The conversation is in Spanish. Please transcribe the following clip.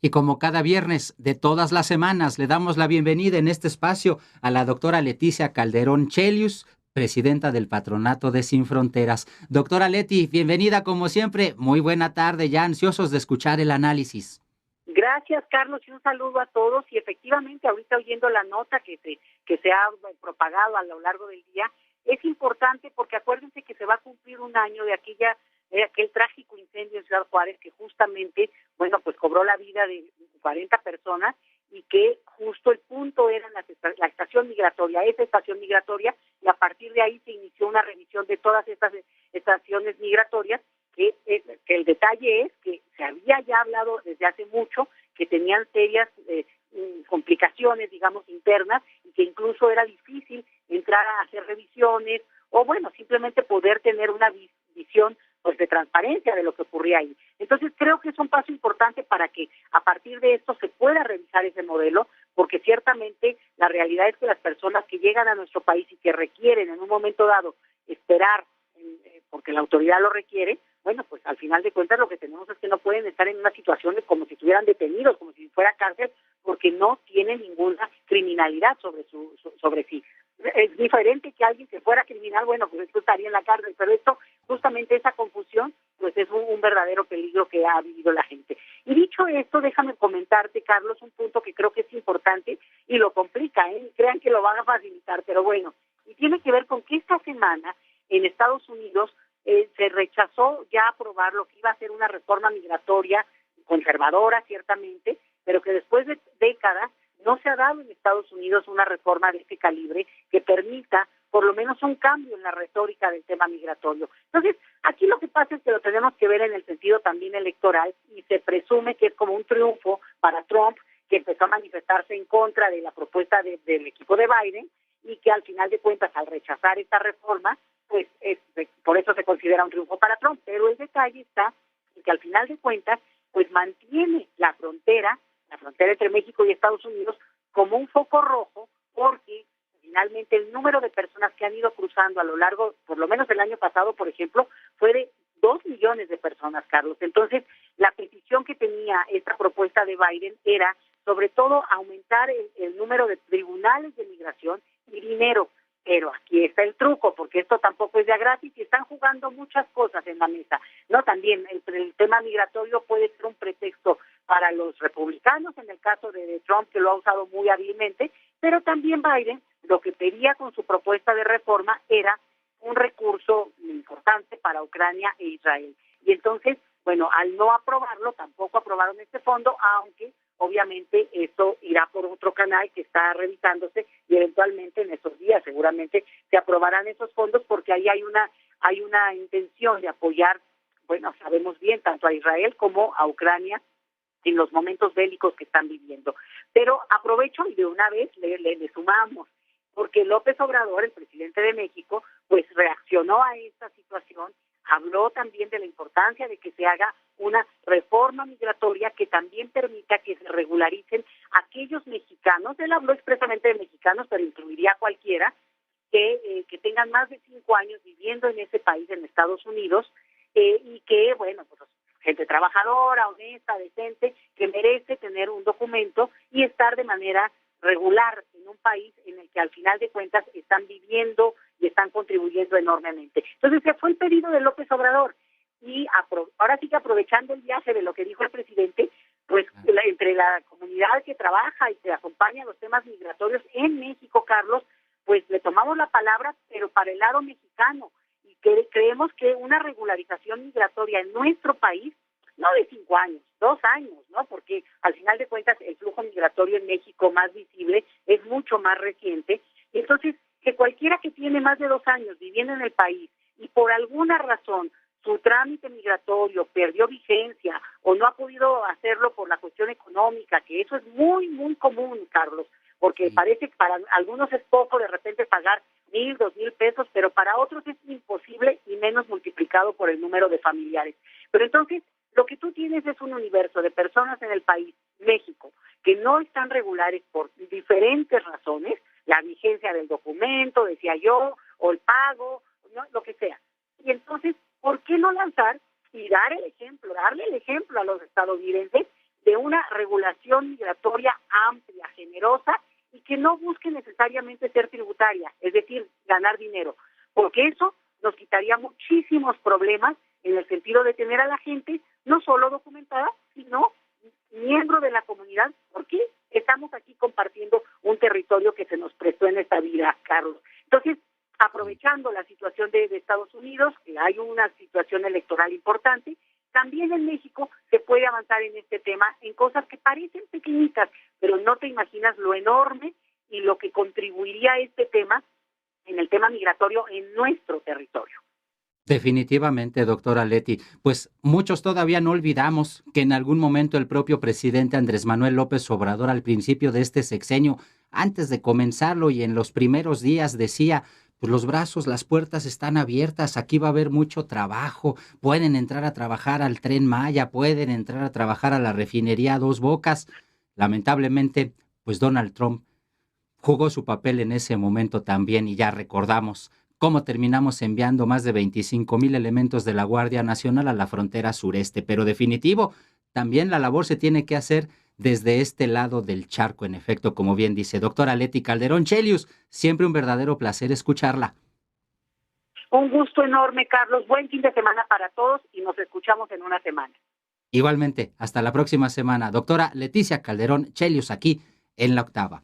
Y como cada viernes de todas las semanas, le damos la bienvenida en este espacio a la doctora Leticia Calderón Chelius, presidenta del Patronato de Sin Fronteras. Doctora Leti, bienvenida como siempre. Muy buena tarde, ya ansiosos de escuchar el análisis. Gracias, Carlos, y un saludo a todos. Y efectivamente, ahorita oyendo la nota que se ha propagado a lo largo del día, es importante porque acuérdense que se va a cumplir un año de aquel trágico incendio en Ciudad Juárez que justamente, bueno, pues cobró la vida de 40 personas y que justo el punto era la estación migratoria, esa estación migratoria, y a partir de ahí se inició una revisión de todas estas estaciones migratorias que el detalle es que se había ya hablado desde hace mucho que tenían serias complicaciones, digamos, internas, y que incluso era difícil entrar a hacer revisiones o, bueno, simplemente poder tener una visión pues de transparencia de lo que ocurría ahí. Entonces creo que es un paso importante para que a partir de esto se pueda revisar ese modelo, porque ciertamente la realidad es que las personas que llegan a nuestro país y que requieren en un momento dado esperar porque la autoridad lo requiere, bueno, pues al final de cuentas lo que tenemos es que no pueden estar en una situación de como si estuvieran detenidos, como si fuera cárcel, porque no tienen ninguna criminalidad sobre sí. Es diferente que alguien que fuera criminal, bueno, pues esto estaría en la cárcel, pero esto, justamente esa confusión, pues es un verdadero peligro que ha vivido la gente. Y dicho esto, déjame comentarte, Carlos, un punto que creo que es importante y lo complica, crean que lo van a facilitar, pero bueno, y tiene que ver con que esta semana en Estados Unidos se rechazó ya aprobar lo que iba a ser una reforma migratoria conservadora, ciertamente, pero que después de décadas no se ha dado en Estados Unidos una reforma de este calibre que permita por lo menos un cambio en la retórica del tema migratorio. Entonces, aquí lo que pasa es que lo tenemos que ver en el sentido también electoral y se presume que es como un triunfo para Trump, que empezó a manifestarse en contra de la propuesta del equipo de Biden y que al final de cuentas, al rechazar esta reforma, pues por eso se considera un triunfo para Trump. Pero el detalle está en que al final de cuentas, pues mantiene la frontera entre México y Estados Unidos como un foco rojo, porque finalmente el número de personas que han ido cruzando a lo largo, por lo menos el año pasado, por ejemplo, fue de 2 millones de personas, Carlos. Entonces, la petición que tenía esta propuesta de Biden era, sobre todo, aumentar el número de tribunales de migración y dinero. Pero aquí está el truco, porque esto tampoco es de gratis y están jugando muchas cosas en la mesa. No, también el tema migratorio puede ser un pretexto para los republicanos, en el caso de Trump, que lo ha usado muy hábilmente, pero también Biden lo que pedía con su propuesta de reforma era un recurso importante para Ucrania e Israel. Y entonces, bueno, al no aprobarlo, tampoco aprobaron este fondo, aunque obviamente esto irá por otro canal que está revisándose y eventualmente en estos días seguramente se aprobarán esos fondos porque ahí hay una intención de apoyar, bueno, sabemos bien, tanto a Israel como a Ucrania en los momentos bélicos que están viviendo. Pero aprovecho y de una vez le sumamos, porque López Obrador, el presidente de México, pues reaccionó a esta situación, habló también de la importancia de que se haga una reforma migratoria que también permita que se regularicen aquellos mexicanos, él habló expresamente de mexicanos, pero incluiría a cualquiera, que tengan más de 5 años viviendo en ese país, en Estados Unidos, y que, bueno, pues gente trabajadora, honesta, decente, que merece tener un documento y estar de manera regular en un país en el que al final de cuentas están viviendo y están contribuyendo enormemente. Entonces, ese fue el pedido de López Obrador. Y ahora sí que aprovechando el viaje de lo que dijo el presidente, pues entre la comunidad que trabaja y que acompaña los temas migratorios en México, Carlos, pues le tomamos la palabra, pero para el lado mexicano. Y que creemos que una regularización migratoria en nuestro país, no de 5 años, 2 años, ¿no? Porque al final de cuentas el flujo migratorio en México más visible es mucho más reciente. Entonces, que cualquiera que tiene más de 2 años viviendo en el país y por alguna razón su trámite migratorio perdió vigencia o no ha podido hacerlo por la cuestión económica, que eso es muy, muy común, Carlos, porque parece que para algunos es poco de repente pagar 1,000, 2,000 pesos, pero para otros es imposible y menos multiplicado por el número de familiares. Pero entonces, lo que tú tienes es un universo de personas en el país, México, que no están regulares por diferentes razones, la vigencia del documento, decía yo, o el pago, ¿no? Lo que sea. Y entonces, ¿por qué no lanzar y dar el ejemplo, darle el ejemplo a los estadounidenses de una regulación migratoria amplia, generosa, y que no busque necesariamente ser tributaria, es decir, ganar dinero, porque eso nos quitaría muchísimos problemas en el sentido de tener a la gente no solo documentada, sino miembro de la comunidad, porque estamos aquí compartiendo un territorio que se nos prestó en esta vida, Carlos. Entonces, aprovechando la situación de Estados Unidos, que hay una situación electoral importante, también en México se puede avanzar en este tema en cosas que parecen pequeñitas, pero no te imaginas lo enorme y lo que contribuiría a este tema, en el tema migratorio, en nuestro territorio. Definitivamente, doctora Leti. Pues muchos todavía no olvidamos que en algún momento el propio presidente Andrés Manuel López Obrador, al principio de este sexenio, antes de comenzarlo y en los primeros días, decía: pues los brazos, las puertas están abiertas, aquí va a haber mucho trabajo, pueden entrar a trabajar al Tren Maya, pueden entrar a trabajar a la refinería Dos Bocas. Lamentablemente, pues Donald Trump jugó su papel en ese momento también, y ya recordamos cómo terminamos enviando más de 25,000 elementos de la Guardia Nacional a la frontera sureste. Pero definitivo, también la labor se tiene que hacer desde este lado del charco, en efecto, como bien dice doctora Leti Calderón Chelius. Siempre un verdadero placer escucharla. Un gusto enorme, Carlos. Buen fin de semana para todos y nos escuchamos en una semana. Igualmente, hasta la próxima semana. Doctora Leticia Calderón Chelius, aquí en La Octava.